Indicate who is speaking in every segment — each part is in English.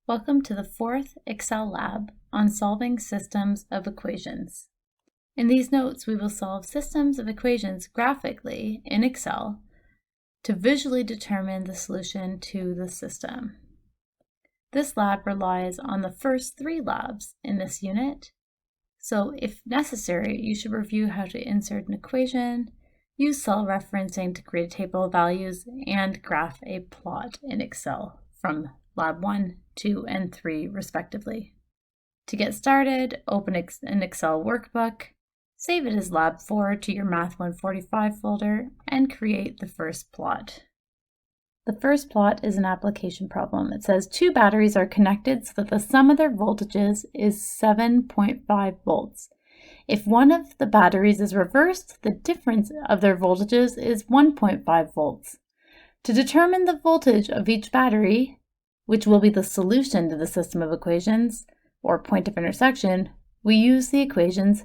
Speaker 1: Welcome to the fourth Excel lab on solving systems of equations. In these notes, we will solve systems of equations graphically in Excel to visually determine the solution to the system. This lab relies on the first three labs in this unit, so if necessary, you should review how to insert an equation, use cell referencing to create a table of values, and graph a plot in Excel from Lab 1, 2, and 3 respectively. To get started, open an Excel workbook, save it as Lab 4 to your Math 145 folder, and create the first plot. The first plot is an application problem. It says two batteries are connected so that the sum of their voltages is 7.5 volts. If one of the batteries is reversed, the difference of their voltages is 1.5 volts. To determine the voltage of each battery, which will be the solution to the system of equations, or point of intersection, we use the equations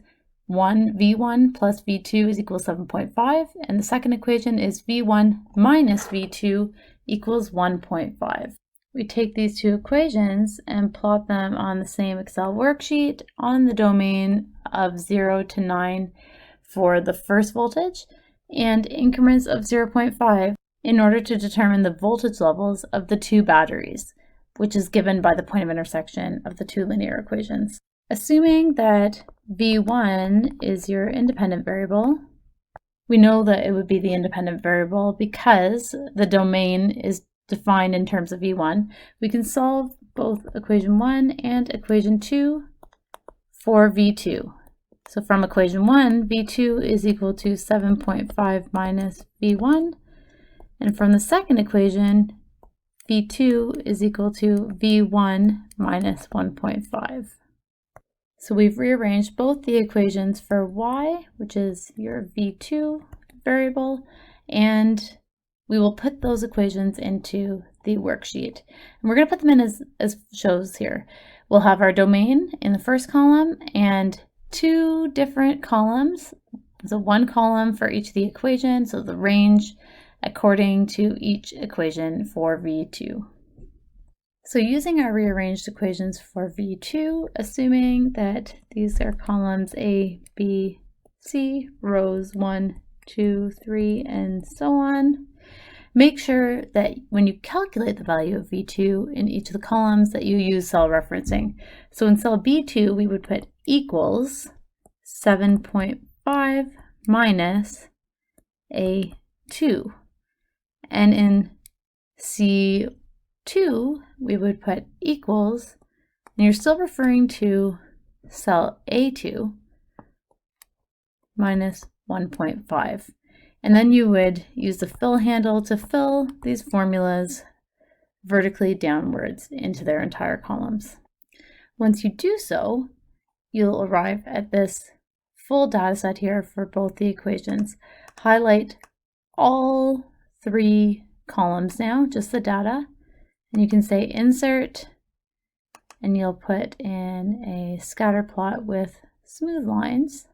Speaker 1: V1 plus V2 is equal to 7.5, and the second equation is V1 minus V2 equals 1.5. We take these two equations and plot them on the same Excel worksheet on the domain of 0 to 9 for the first voltage and increments of 0.5 in order to determine the voltage levels of the two batteries, which is given by the point of intersection of the two linear equations. Assuming that V1 is your independent variable, we know that it would be the independent variable because the domain is defined in terms of V1. We can solve both equation 1 and equation 2 for V2. So from equation 1, V2 is equal to 7.5 minus V1. And from the second equation, V2 is equal to V1 minus 1.5. So we've rearranged both the equations for Y, which is your V2 variable, and we will put those equations into the worksheet. And we're going to put them in as shows here. We'll have our domain in the first column and two different columns. So one column for each of the equations, so the range according to each equation for V2. So using our rearranged equations for V2, assuming that these are columns A, B, C, rows 1, 2, 3, and so on, make sure that when you calculate the value of V2 in each of the columns that you use cell referencing. So in cell B2, we would put equals 7.5 minus A2. And in C2, we would put equals, and you're still referring to cell A2, minus 1.5. And then you would use the fill handle to fill these formulas vertically downwards into their entire columns. Once you do so, you'll arrive at this full data set here for both the equations. Highlight all three columns now, just the data, and you can say insert, and you'll put in a scatter plot with smooth lines.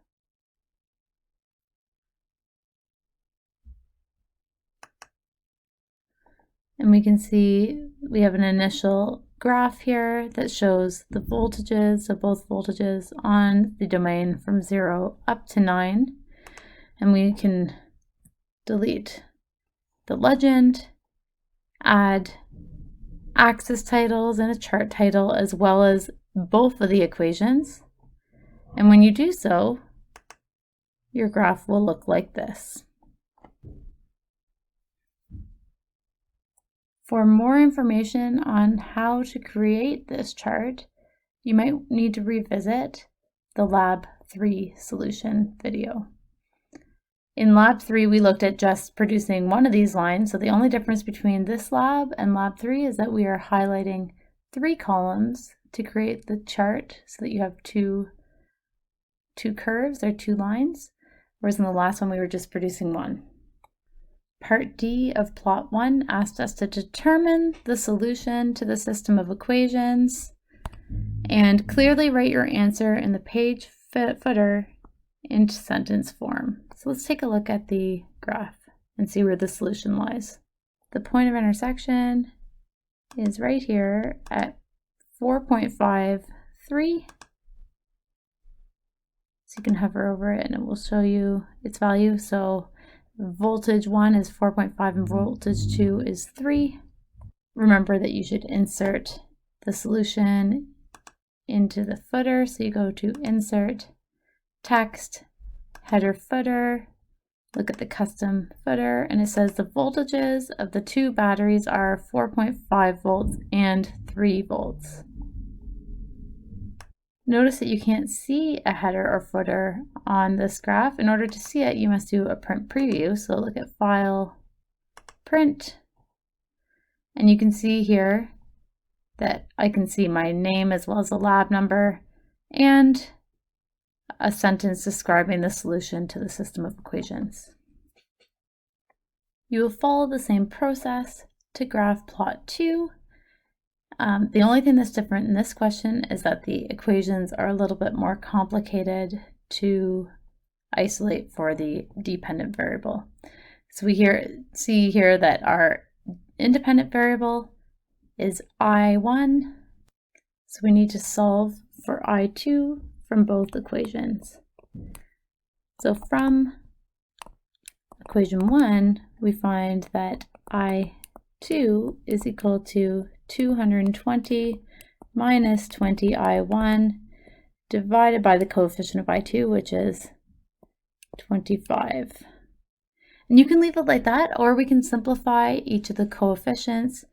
Speaker 1: And we can see we have an initial graph here that shows the voltages, so both voltages on the domain from 0 up to 9. And we can delete the legend, add axis titles and a chart title, as well as both of the equations. And when you do so, your graph will look like this. For more information on how to create this chart, you might need to revisit the Lab 3 solution video. In Lab 3, we looked at just producing one of these lines, so the only difference between this lab and Lab 3 is that we are highlighting 3 columns to create the chart so that you have two curves or 2 lines, whereas in the last one we were just producing one. Part D of Plot 1 asked us to determine the solution to the system of equations and clearly write your answer in the page footer in sentence form. So let's take a look at the graph and see where the solution lies. The point of intersection is right here at 4.53. So you can hover over it and it will show you its value. So voltage 1 is 4.5 and voltage 2 is 3. Remember that you should insert the solution into the footer. So you go to Insert, Text, Header Footer, look at the custom footer, and it says the voltages of the two batteries are 4.5 volts and 3 volts. Notice that you can't see a header or footer on this graph. In order to see it, you must do a print preview. So look at File, Print, and you can see here that I can see my name as well as the lab number and a sentence describing the solution to the system of equations. You will follow the same process to graph plot 2. The only thing that's different in this question is that the equations are a little bit more complicated to isolate for the dependent variable. So we see here that our independent variable is I1, so we need to solve for I2 from both equations. So from equation 1, we find that I2 is equal to 220 minus 20 I1 divided by the coefficient of I2, which is 25. And you can leave it like that, or we can simplify each of the coefficients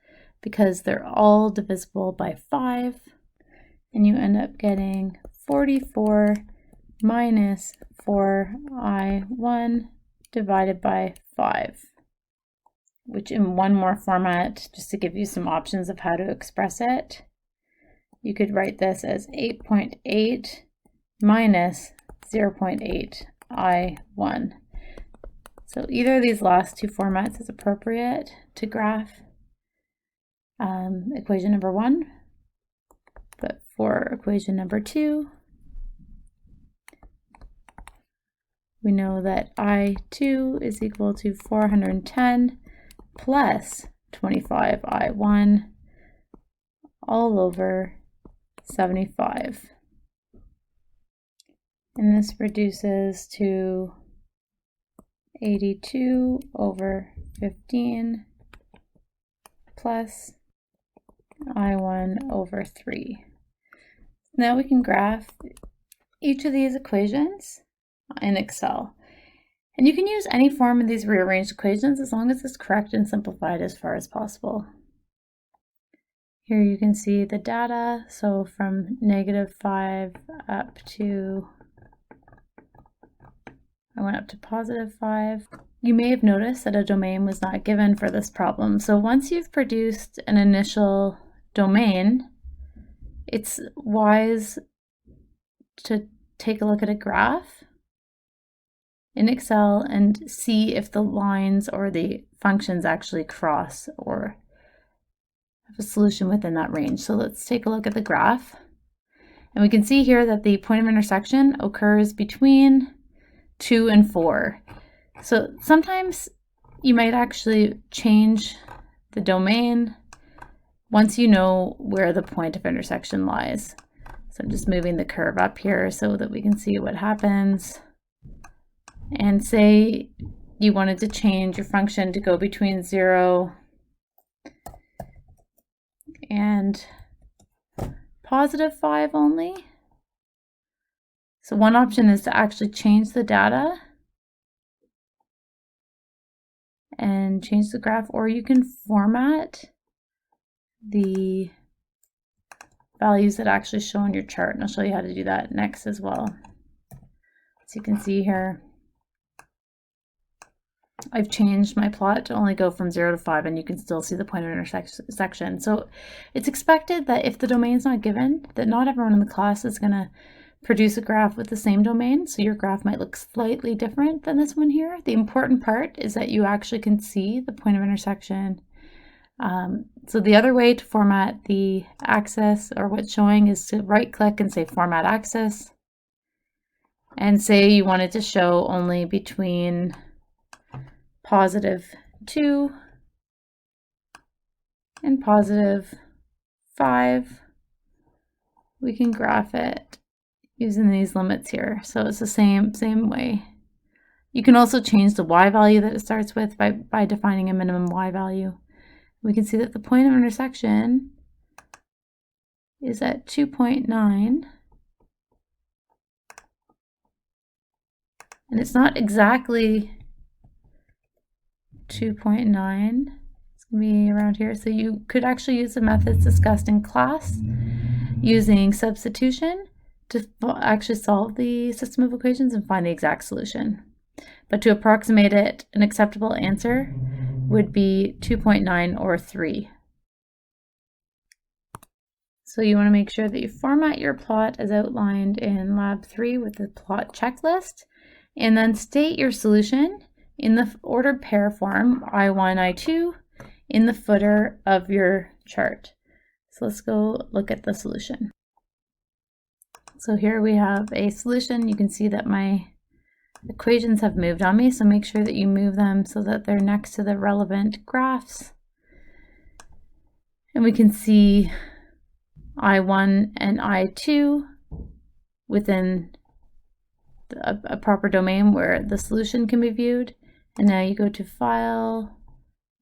Speaker 1: because they're all divisible by 5, and you end up getting 44 minus 4I1 divided by 5, which in one more format, just to give you some options of how to express it, you could write this as 8.8 minus 0.8 I1. So either of these last two formats is appropriate to graph equation number 1, but for equation number 2, we know that I2 is equal to 410 plus 25 I1 all over 75. And this reduces to 82 over 15 plus I1 over 3. Now we can graph each of these equations in Excel. And you can use any form of these rearranged equations as long as it's correct and simplified as far as possible. Here you can see the data, so from -5 up to, I went up to +5. You may have noticed that a domain was not given for this problem. So once you've produced an initial domain, it's wise to take a look at a graph in Excel and see if the lines or the functions actually cross or have a solution within that range. So let's take a look at the graph. And we can see here that the point of intersection occurs between 2 and 4. So sometimes you might actually change the domain once you know where the point of intersection lies. So I'm just moving the curve up here so that we can see what happens. And say you wanted to change your function to go between 0 and +5 only. So one option is to actually change the data and change the graph, or you can format the values that actually show on your chart, and I'll show you how to do that next as well. So you can see here, I've changed my plot to only go from 0 to 5, and you can still see the point of intersection. So it's expected that if the domain is not given, that not everyone in the class is going to produce a graph with the same domain. So your graph might look slightly different than this one here. The important part is that you actually can see the point of intersection. So the other way to format the axis, or what's showing, is to right click and say Format Axis, and say you wanted to show only between +2 and +5 we can graph it using these limits here. So it's the same way. You can also change the y value that it starts with by defining a minimum y value. We can see that the point of intersection is at 2.9, and it's not exactly 2.9. It's going to be around here. So you could actually use the methods discussed in class using substitution to actually solve the system of equations and find the exact solution. But to approximate it, an acceptable answer would be 2.9 or 3. So you want to make sure that you format your plot as outlined in Lab 3 with the plot checklist, and then state your solution in the ordered pair form, I1, I2, in the footer of your chart. So let's go look at the solution. So here we have a solution. You can see that my equations have moved on me, so make sure that you move them so that they're next to the relevant graphs. And we can see I1 and I2 within a proper domain where the solution can be viewed. And now you go to File,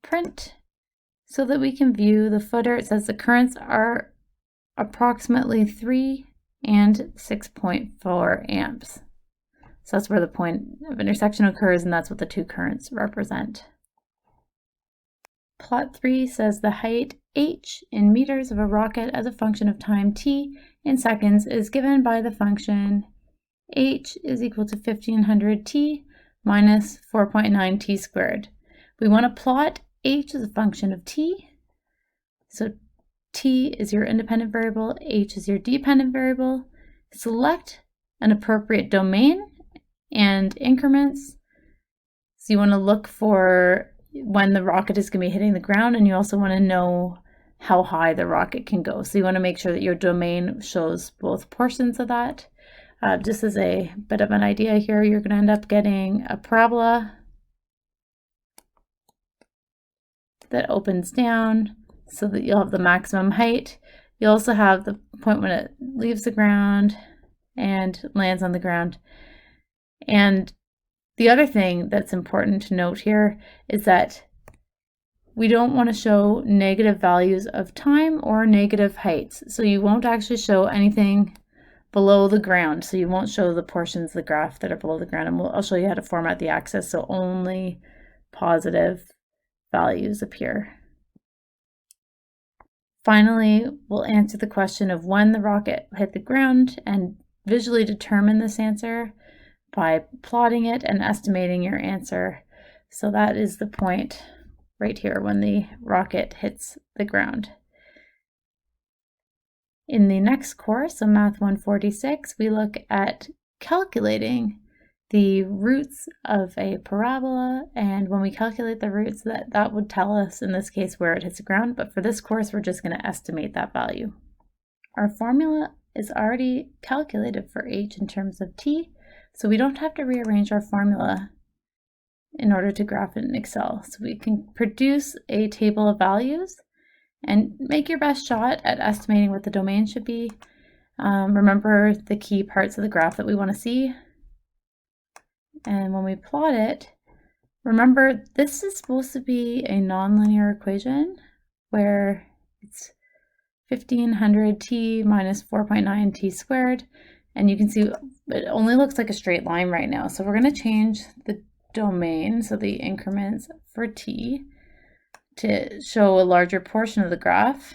Speaker 1: Print, so that we can view the footer. It says the currents are approximately 3 and 6.4 amps. So that's where the point of intersection occurs, and that's what the two currents represent. Plot 3 says the height h in meters of a rocket as a function of time t in seconds is given by the function h is equal to 1500 t minus 4.9 t squared. We want to plot h as a function of t. So t is your independent variable, h is your dependent variable. Select an appropriate domain and increments. So you want to look for when the rocket is going to be hitting the ground, and you also want to know how high the rocket can go. So you want to make sure that your domain shows both portions of that. Just as a bit of an idea here, you're going to end up getting a parabola that opens down so that you'll have the maximum height. You also have the point when it leaves the ground and lands on the ground. And the other thing that's important to note here is that we don't want to show negative values of time or negative heights. So you won't actually show anything below the ground. So you won't show the portions of the graph that are below the ground. And I'll show you how to format the axis so only positive values appear. Finally, we'll answer the question of when the rocket hit the ground and visually determine this answer by plotting it and estimating your answer. So that is the point right here when the rocket hits the ground. In the next course, so Math 146, we look at calculating the roots of a parabola, and when we calculate the roots, that would tell us in this case where it hits the ground, but for this course we're just going to estimate that value. Our formula is already calculated for h in terms of t, so we don't have to rearrange our formula in order to graph it in Excel. So we can produce a table of values and make your best shot at estimating what the domain should be. Remember the key parts of the graph that we want to see. And when we plot it, remember this is supposed to be a nonlinear equation where it's 1500 t minus 4.9 t squared. And you can see it only looks like a straight line right now. So we're going to change the domain, so the increments for t, to show a larger portion of the graph.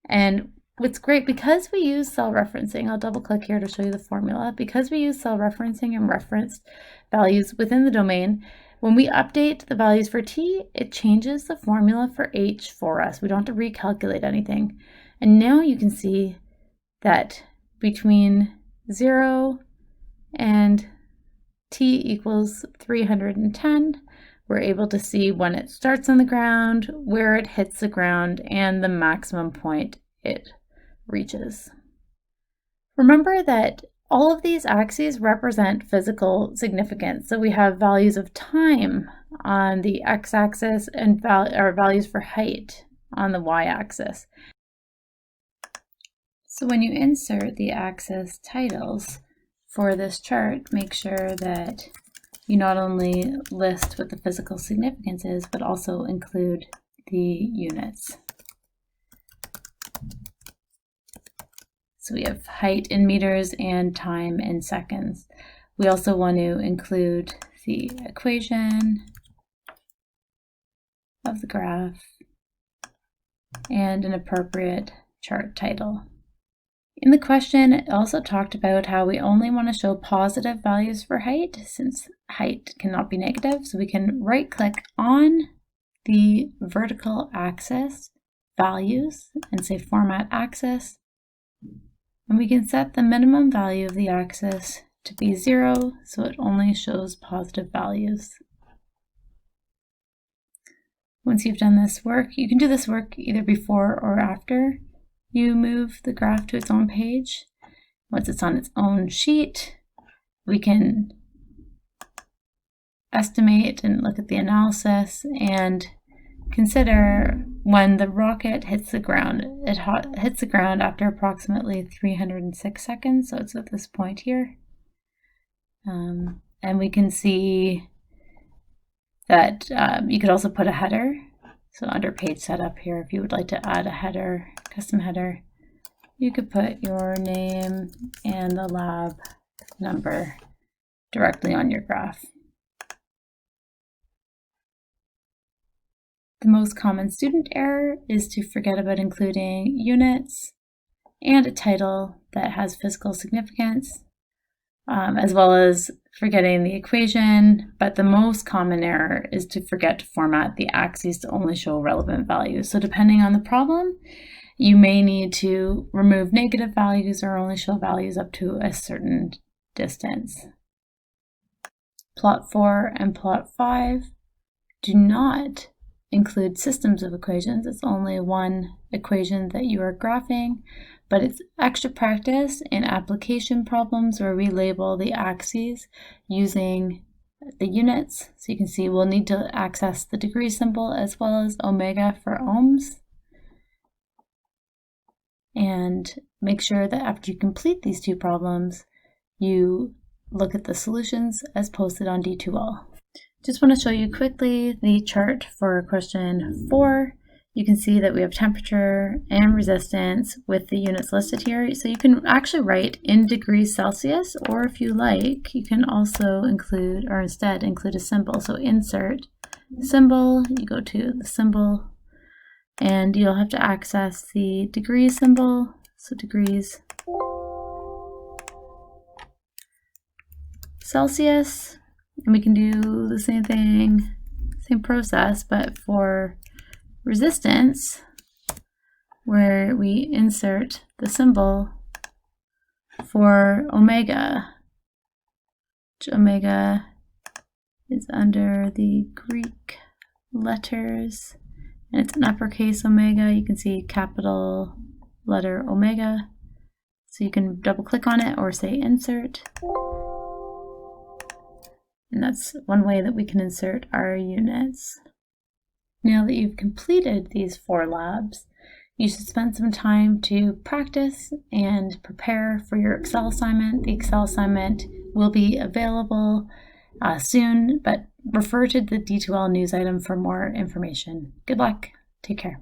Speaker 1: And what's great, because we use cell referencing, I'll double click here to show you the formula. Because we use cell referencing and referenced values within the domain, when we update the values for t, it changes the formula for h for us. We don't have to recalculate anything. And now you can see that between 0 and t equals 310, we're able to see when it starts on the ground, where it hits the ground, and the maximum point it reaches. Remember that all of these axes represent physical significance. So we have values of time on the x-axis and values for height on the y-axis. So when you insert the axis titles for this chart, make sure that you not only list what the physical significance is, but also include the units. So we have height in meters and time in seconds. We also want to include the equation of the graph and an appropriate chart title. In the question, it also talked about how we only want to show positive values for height, since height cannot be negative. So we can right-click on the vertical axis values and say Format Axis. And we can set the minimum value of the axis to be 0, so it only shows positive values. Once you've done this work, you can do this work either before or after you move the graph to its own page. Once it's on its own sheet, we can estimate and look at the analysis and consider when the rocket hits the ground. It hits the ground after approximately 306 seconds, so it's at this point here. And we can see that you could also put a header. So under page setup here, if you would like to add a header, custom header, you could put your name and the lab number directly on your graph. The most common student error is to forget about including units and a title that has physical significance, as well as forgetting the equation, but the most common error is to forget to format the axes to only show relevant values. So depending on the problem, you may need to remove negative values or only show values up to a certain distance. Plot 4 and Plot 5 do not include systems of equations. It's only one equation that you are graphing, but it's extra practice in application problems where we label the axes using the units. So you can see we'll need to access the degree symbol as well as omega for ohms. And make sure that after you complete these two problems, you look at the solutions as posted on D2L. Just want to show you quickly the chart for question 4. You can see that we have temperature and resistance with the units listed here. So you can actually write in degrees Celsius, or if you like, you can also include, or instead include a symbol. So insert symbol, you go to the symbol, and you'll have to access the degree symbol. So degrees Celsius, and we can do the same thing, same process, but for resistance, where we insert the symbol for omega, which omega is under the Greek letters, and it's an uppercase omega. You can see capital letter omega, so you can double click on it or say insert. And that's one way that we can insert our units. Now that you've completed these 4 labs, you should spend some time to practice and prepare for your Excel assignment. The Excel assignment will be available soon, but refer to the D2L news item for more information. Good luck. Take care.